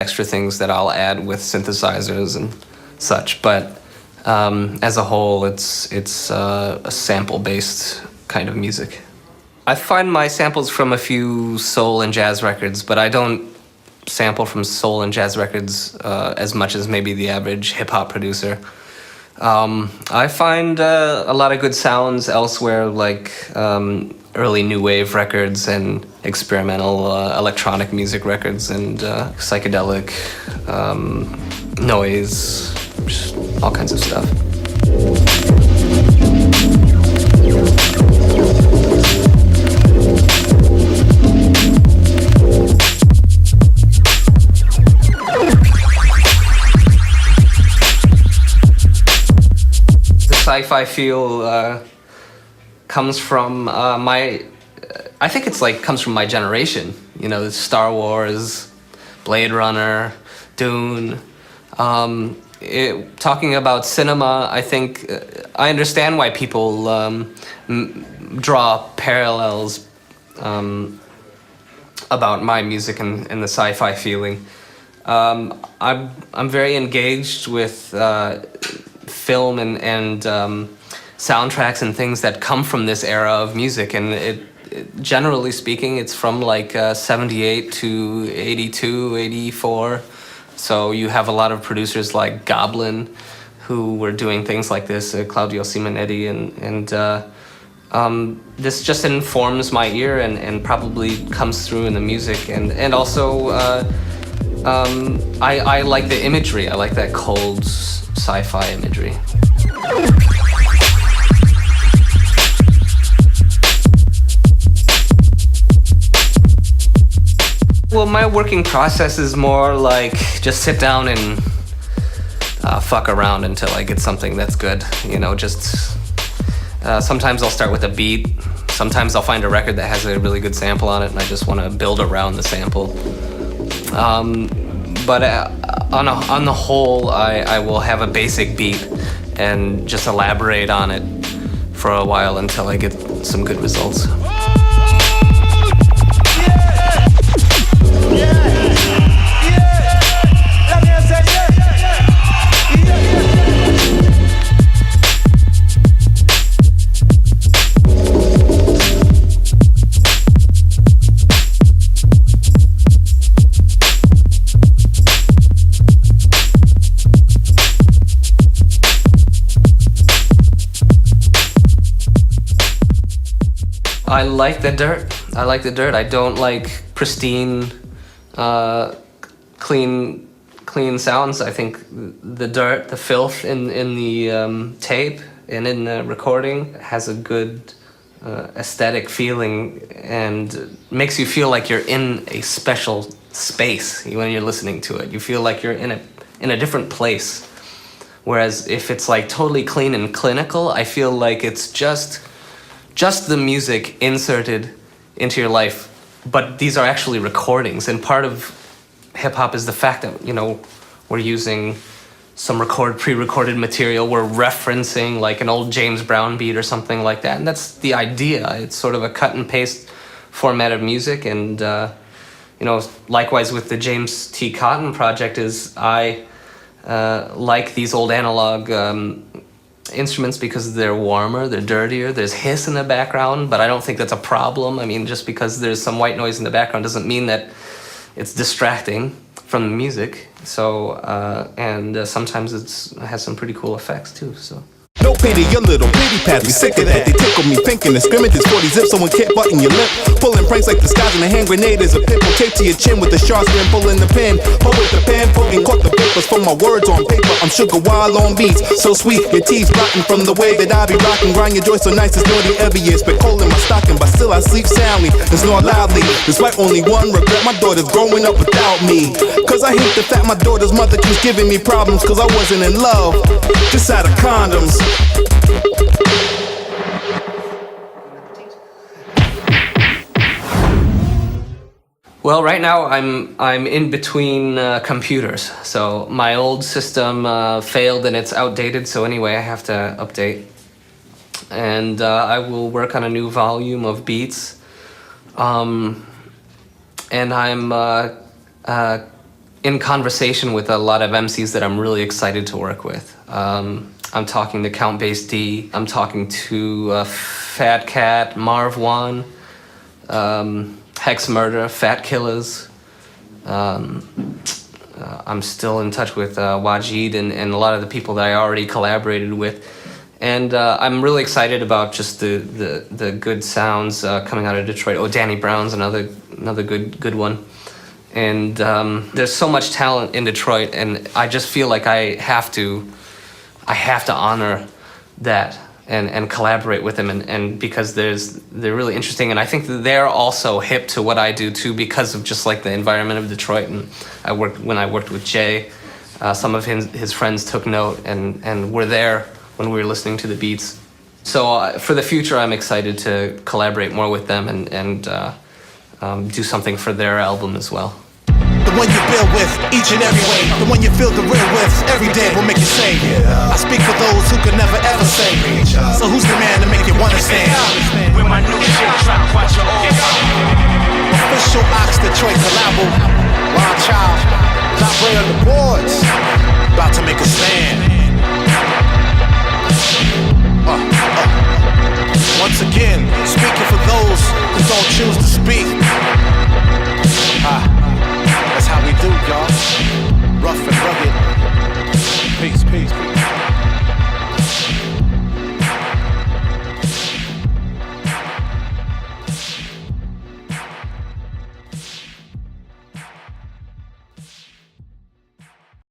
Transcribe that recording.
extra things that I'll add with synthesizers and such. But as a whole, it's a sample-based kind of music. I find my samples from a few soul and jazz records, but I don't sample from soul and jazz records as much as maybe the average hip-hop producer. I find a lot of good sounds elsewhere, like early new wave records and experimental electronic music records and psychedelic noise, just all kinds of stuff. Sci-fi feel comes from I think it's like comes from my generation. You know, Star Wars, Blade Runner, Dune. Talking about cinema, I think I understand why people draw parallels about my music and the sci-fi feeling. I'm very engaged with film and soundtracks and things that come from this era of music, and it generally speaking, it's from like 78 to 82, 84. So you have a lot of producers like Goblin who were doing things like this, Claudio Simonetti, and this just informs my ear and probably comes through in the music, and also I like the imagery. I like that cold sci-fi imagery. Well, my working process is more like just sit down and fuck around until I get something that's good. You know, just sometimes I'll start with a beat. Sometimes I'll find a record that has a really good sample on it and I just want to build around the sample. But on the whole, I will have a basic beat and just elaborate on it for a while until I get some good results. I like the dirt. I don't like pristine, clean sounds. I think the dirt, the filth in the tape and in the recording has a good aesthetic feeling and makes you feel like you're in a special space when you're listening to it. You feel like you're in a different place. Whereas if it's like totally clean and clinical, I feel like it's just the music inserted into your life, but these are actually recordings. And part of hip-hop is the fact that, you know, we're using some pre-recorded material. We're referencing like an old James Brown beat or something like that. And that's the idea. It's sort of a cut and paste format of music. And, you know, likewise with the James T. Cotton project is I like these old analog instruments because they're warmer, they're dirtier, there's hiss in the background, but I don't think that's a problem. I mean, just because there's some white noise in the background doesn't mean that it's distracting from the music. So, sometimes it has some pretty cool effects too, so. No pity, your little pity pads, we sick of that. They tickle me thinking the scrimmage is 40 zips, someone can't button your lip. Pulling pranks like the skies and a hand grenade is a pickle taped to your chin with the sharp spin, pulling the pin. Pull with the pen, poking, caught the papers from my words on paper. I'm sugar wild on beats, so sweet, your teeth rotten from the way that I be rocking. Grind your joints so nice, it's naughty every year. Spit coal in my stocking, but still I sleep soundly and snore loudly. Despite only one regret, my daughter's growing up without me. Cause I hate the fact my daughter's mother keeps giving me problems. Cause I wasn't in love, just out of condoms. Well, right now I'm in between computers. So my old system failed and it's outdated. So anyway, I have to update. And I will work on a new volume of beats. And I'm in conversation with a lot of MCs that I'm really excited to work with. I'm talking to Count Bass D. I'm talking to Fat Cat, Marv One, Hex Murder, Fat Killers. I'm still in touch with Wajid and a lot of the people that I already collaborated with. And I'm really excited about just the good sounds coming out of Detroit. Oh, Danny Brown's another good one. And there's so much talent in Detroit, and I just feel like I have to honor that and collaborate with them, and because they're really interesting, and I think that they're also hip to what I do too, because of just like the environment of Detroit. And when I worked with Jay, some of his friends took note and were there when we were listening to the beats. So for the future, I'm excited to collaborate more with them and do something for their album as well. The one you build with each and every way. The one you feel the real with every day will make you say, I speak for those who could never ever say. So who's the man to make you wanna stand? With my new shit drop, watch your old Official Ox Detroit collabo. Wild Child, Dabrye on the boards. About to make a stand.